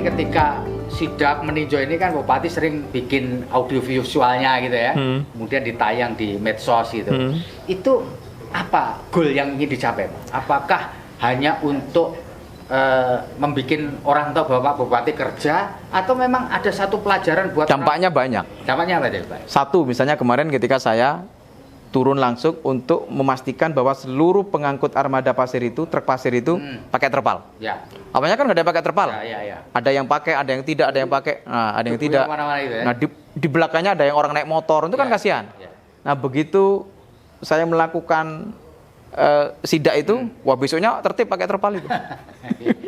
ketika sidak meninjau ini kan Bupati sering bikin audiovisualnya gitu ya, kemudian ditayang di medsos gitu. Itu apa goal yang ingin dicapai? Apakah hanya untuk membuat orang tahu bahwa Pak Bupati kerja, atau memang ada satu pelajaran buat dampaknya banyak. Dampaknya apa itu, Pak? Satu, misalnya kemarin ketika saya turun langsung untuk memastikan bahwa seluruh pengangkut armada pasir itu, truk pasir itu pakai terpal. Ya. Awalnya kan nggak ada yang pakai terpal. Ya. Ada yang pakai, ada yang tidak, ada yang pakai, nah, ada yang tidak. Itu, ya? Nah di belakangnya ada yang orang naik motor, itu kan kasihan. Ya. Nah begitu saya melakukan sidak itu, wah besoknya tertib pakai terpal itu.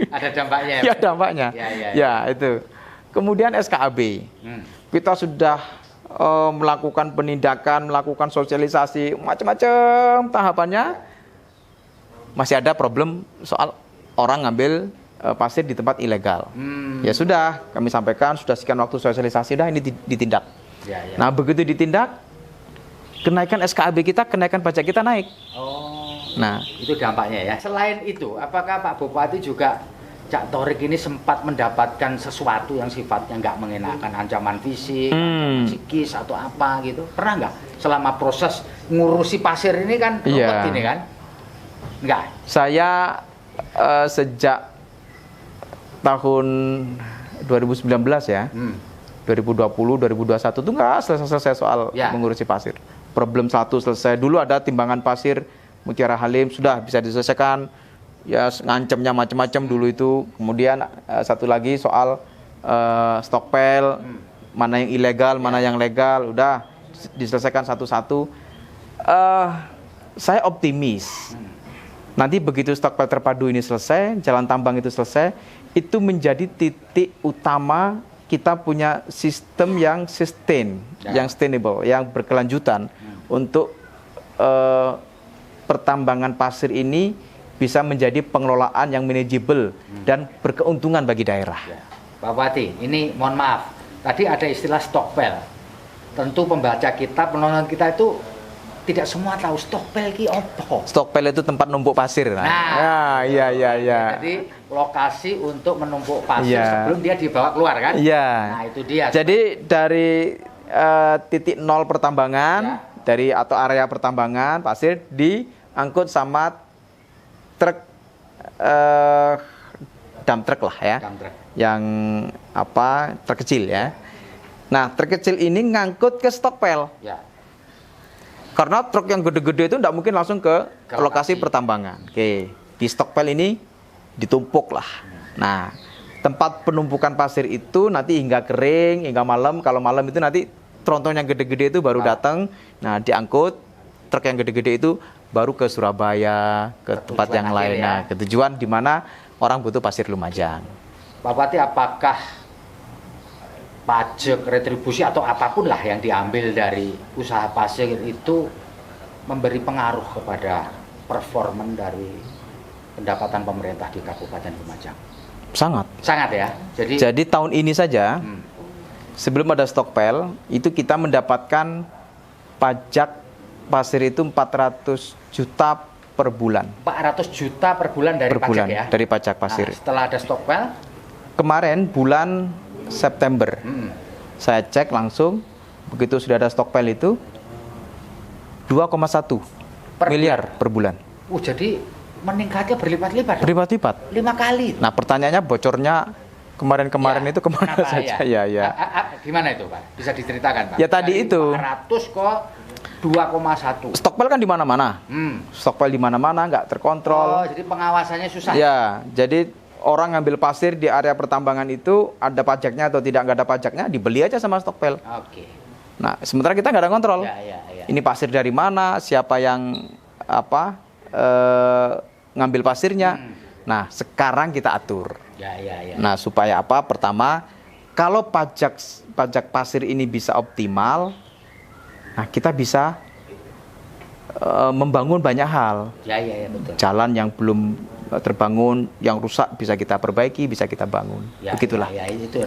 Ada dampaknya. Ya dampaknya. Ya itu. Kemudian SKAB, kita sudah melakukan penindakan, melakukan sosialisasi, macam-macam tahapannya. Masih ada problem soal orang ngambil pasir di tempat ilegal. Ya sudah, kami sampaikan, sudah sekian waktu sosialisasi, dah ini ditindak. Ya. Nah begitu ditindak, kenaikan SKAB kita, kenaikan pajak kita naik. Nah itu dampaknya ya. Selain itu, apakah Pak Bupati juga Cak Thorik ini sempat mendapatkan sesuatu yang sifatnya nggak mengenakan, ancaman fisik, ancaman psikis atau apa gitu? Pernah nggak selama proses ngurusi pasir ini kan ruwet ini kan? Nggak? Saya sejak tahun 2019 ya, 2020, 2021 itu nggak selesai soal mengurusi pasir. Problem satu selesai. Dulu ada timbangan pasir Mutiara Halim, sudah bisa diselesaikan. Ya ngancamnya macam-macam dulu itu. Kemudian satu lagi soal stockpile, mana yang ilegal, mana yang legal, udah diselesaikan satu-satu. Saya optimis. Nanti begitu stockpile terpadu ini selesai, jalan tambang itu selesai, itu menjadi titik utama kita punya sistem yang yang sustainable, yang berkelanjutan untuk pertambangan pasir ini bisa menjadi pengelolaan yang manajeble dan berkeuntungan bagi daerah. Pak Bupati, ini mohon maaf, tadi ada istilah stockpile. Tentu pembaca kita, penonton kita itu tidak semua tahu stockpile ki opo. Stockpile itu tempat numpuk pasir. Nah, iya. Jadi lokasi untuk menumpuk pasir sebelum dia dibawa keluar kan? Iya. Nah, itu dia. Jadi dari titik nol pertambangan, dari atau area pertambangan pasir diangkut sama truk dump truck lah ya, yang truk kecil ya. Nah truk kecil ini ngangkut ke stockpile. Karena truk yang gede-gede itu tidak mungkin langsung ke lokasi pertambangan. Oke, di stockpile ini ditumpuk lah. Nah tempat penumpukan pasir itu nanti hingga kering, hingga malam. Kalau malam itu nanti tronton yang gede-gede itu baru datang. Nah diangkut truk yang gede-gede itu baru ke Surabaya, ke tempat yang lainnya, ke tujuan di mana orang butuh pasir Lumajang. Pak Bupati, apakah pajak, retribusi atau apapun lah yang diambil dari usaha pasir itu memberi pengaruh kepada performan dari pendapatan pemerintah di Kabupaten Lumajang? Sangat ya. Jadi tahun ini saja, sebelum ada stockpile, itu kita mendapatkan pajak pasir itu 400 juta per bulan. 400 juta per bulan dari pajak ya? Dari pajak pasir. Nah, setelah ada stockpile? Kemarin bulan September, saya cek langsung, begitu sudah ada stockpile itu, 2,1 miliar per bulan. Jadi meningkatnya berlipat-lipat? Berlipat-lipat. 5 kali? Nah pertanyaannya bocornya kemarin-kemarin itu kemana saja? Ya. Gimana itu Pak? Bisa diceritakan Pak? Ya tadi itu. 400 kok 2,1. Stockpile kan di mana-mana. Stockpile di mana-mana nggak terkontrol. Jadi pengawasannya susah. Ya, jadi orang ngambil pasir di area pertambangan itu ada pajaknya atau tidak, nggak ada pajaknya dibeli aja sama stockpile. Oke. Nah, sementara kita nggak ada kontrol. Ini pasir dari mana, siapa yang ngambil pasirnya. Nah, sekarang kita atur. Nah, supaya apa? Pertama, kalau pajak pasir ini bisa optimal, nah kita bisa membangun banyak hal. Betul. Jalan yang belum terbangun, yang rusak bisa kita perbaiki, bisa kita bangun. Begitulah. Itu